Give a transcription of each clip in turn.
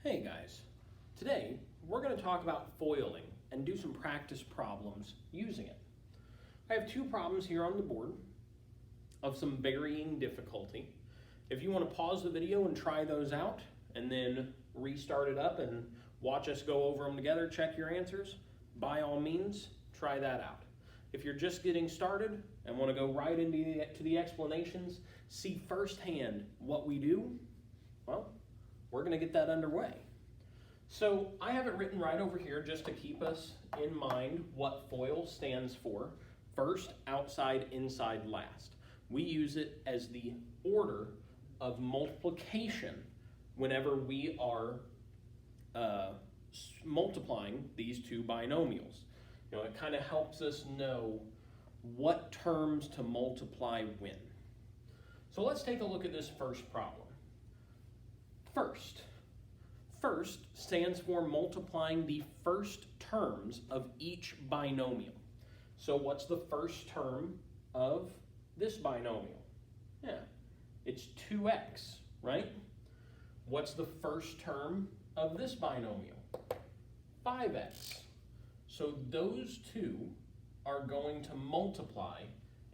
Hey guys, today we're going to talk about foiling and do some practice problems using it. I have two problems here on the board of some varying difficulty. If you want to pause the video and try those out and then restart it up and watch us go over them together, check your answers, by all means, try that out. If you're just getting started and want to go right into the explanations, see firsthand what we do, well, we're going to get that underway. So I have it written right over here just to keep us in mind what FOIL stands for. First, outside, inside, last. We use it as the order of multiplication whenever we are multiplying these two binomials. It kind of helps us know what terms to multiply when. So let's take a look at this first problem. First stands for multiplying the first terms of each binomial. So what's the first term of this binomial? Yeah, it's 2x, right? What's the first term of this binomial? 5x. So those two are going to multiply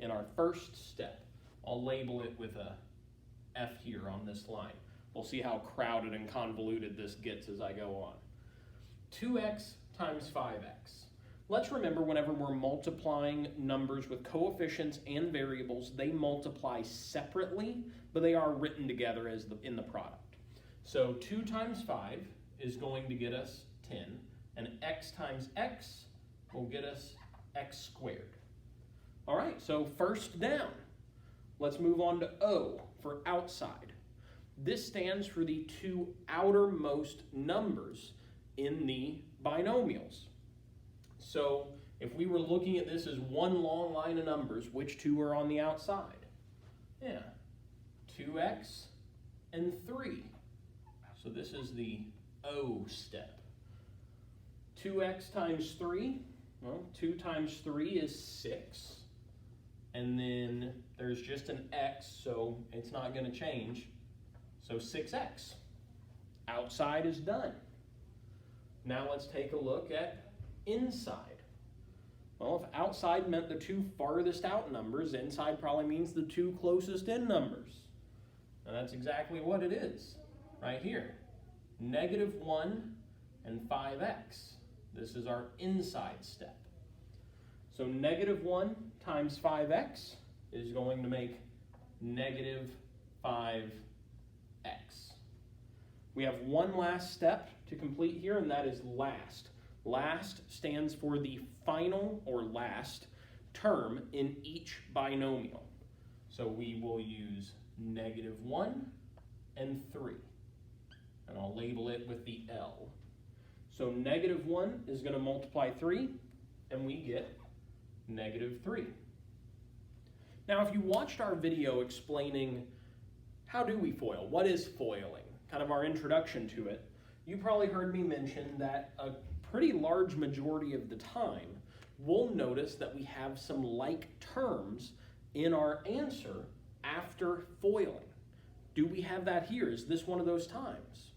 in our first step. I'll label it with a F here on this line. We'll see how crowded and convoluted this gets as I go on. 2x times 5x. Let's remember whenever we're multiplying numbers with coefficients and variables, they multiply separately, but they are written together as in the product. So 2 times 5 is going to get us 10, and x times x will get us x squared. All right, so first down. Let's move on to O for outside. This stands for the two outermost numbers in the binomials. So if we were looking at this as one long line of numbers, which two are on the outside? Yeah, 2x and 3. So this is the O step. 2x times 3, well, 2 times 3 is 6. And then there's just an x, so it's not going to change. So 6x. Outside is done. Now let's take a look at inside. Well, if outside meant the two farthest out numbers, inside probably means the two closest in numbers. And that's exactly what it is right here. -1 and 5x. This is our inside step. So -1 times 5x is going to make -5x. We have one last step to complete here, and that is last. Last stands for the final or last term in each binomial. So we will use -1 and 3. And I'll label it with the L. So -1 is going to multiply 3, and we get -3. Now, if you watched our video explaining how do we FOIL, what is foiling, kind of our introduction to it, you probably heard me mention that a pretty large majority of the time, we'll notice that we have some like terms in our answer after foiling. Do we have that here? Is this one of those times?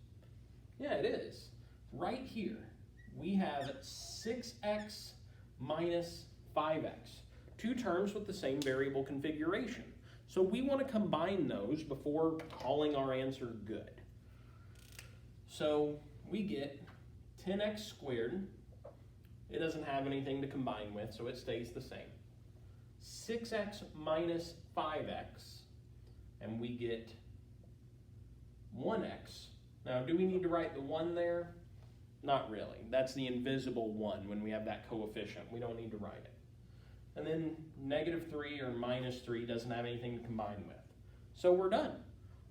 Yeah, it is. Right here, we have 6x minus 5x. Two terms with the same variable configuration. So we want to combine those before calling our answer good. So we get 10x squared. It doesn't have anything to combine with, so it stays the same. 6x minus 5x, and we get 1x. Now, do we need to write the 1 there? Not really. That's the invisible 1 when we have that coefficient. We don't need to write it. And then -3 or -3 doesn't have anything to combine with. So we're done.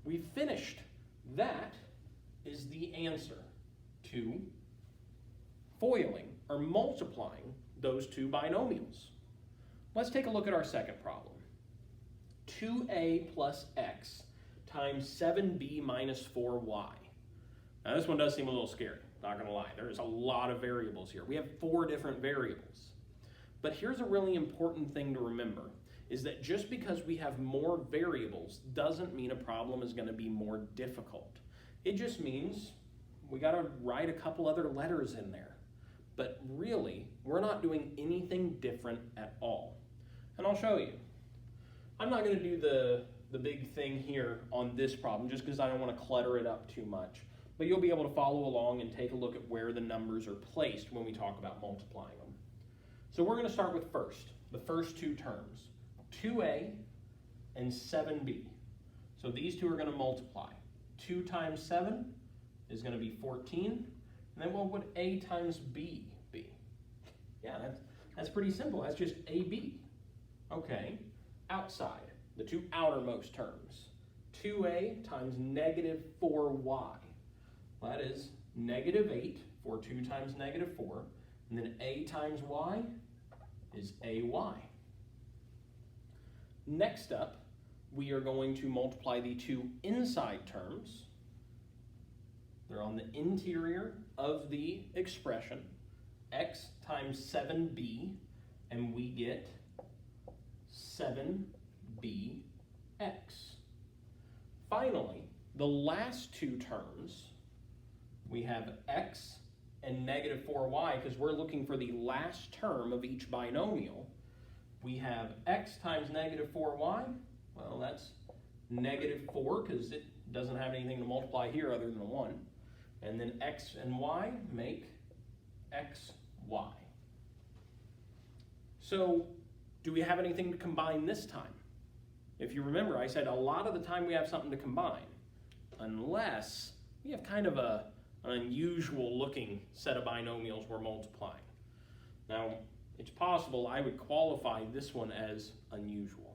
We've finished. That is the answer to foiling or multiplying those two binomials. Let's take a look at our second problem. 2a plus x times 7b minus 4y. Now this one does seem a little scary, not going to lie. There's a lot of variables here. We have 4 different variables. But here's a really important thing to remember, is that just because we have more variables doesn't mean a problem is going to be more difficult. It just means we got to write a couple other letters in there. But really, we're not doing anything different at all. And I'll show you. I'm not going to do the big thing here on this problem just because I don't want to clutter it up too much. But you'll be able to follow along and take a look at where the numbers are placed when we talk about multiplying them. So we're going to start with the first two terms, 2a and 7b. So these two are going to multiply. 2 times 7 is going to be 14. And then what would a times b be? Yeah, that's pretty simple. That's just ab. Okay, outside, the two outermost terms. 2a times negative 4y. Well, that is negative 8, for 2 times negative 4. And then a times y is ay. Next up, we are going to multiply the two inside terms. They're on the interior of the expression, x times 7b, and we get 7bx. Finally, the last two terms, we have x and negative 4y, because we're looking for the last term of each binomial. We have x times negative 4y. Well, that's negative 4, because it doesn't have anything to multiply here other than 1. And then x and y make xy. So, do we have anything to combine this time? If you remember, I said a lot of the time we have something to combine, unless we have kind of an unusual looking set of binomials we're multiplying. Now, it's possible I would qualify this one as unusual.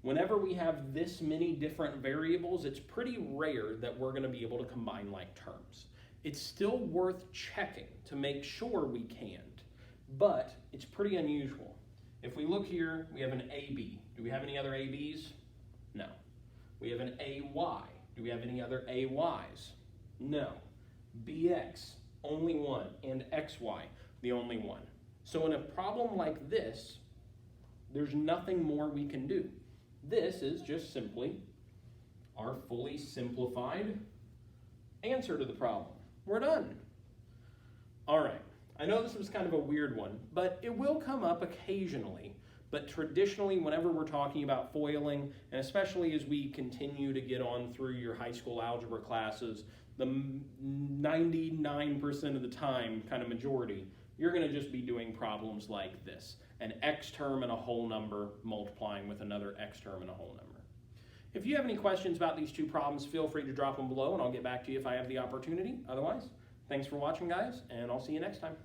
Whenever we have this many different variables, it's pretty rare that we're going to be able to combine like terms. It's still worth checking to make sure we can't, but it's pretty unusual. If we look here, we have an AB. Do we have any other ABs? No. We have an AY. Do we have any other AYs? No. BX, only one, and XY, the only one. So in a problem like this, there's nothing more we can do. This is just simply our fully simplified answer to the problem. We're done. All right. I know this was kind of a weird one, but it will come up occasionally. But traditionally, whenever we're talking about FOILing, and especially as we continue to get on through your high school algebra classes, the 99% of the time, kind of majority, you're going to just be doing problems like this. An x term and a whole number multiplying with another x term and a whole number. If you have any questions about these two problems, feel free to drop them below and I'll get back to you if I have the opportunity. Otherwise, thanks for watching, guys, and I'll see you next time.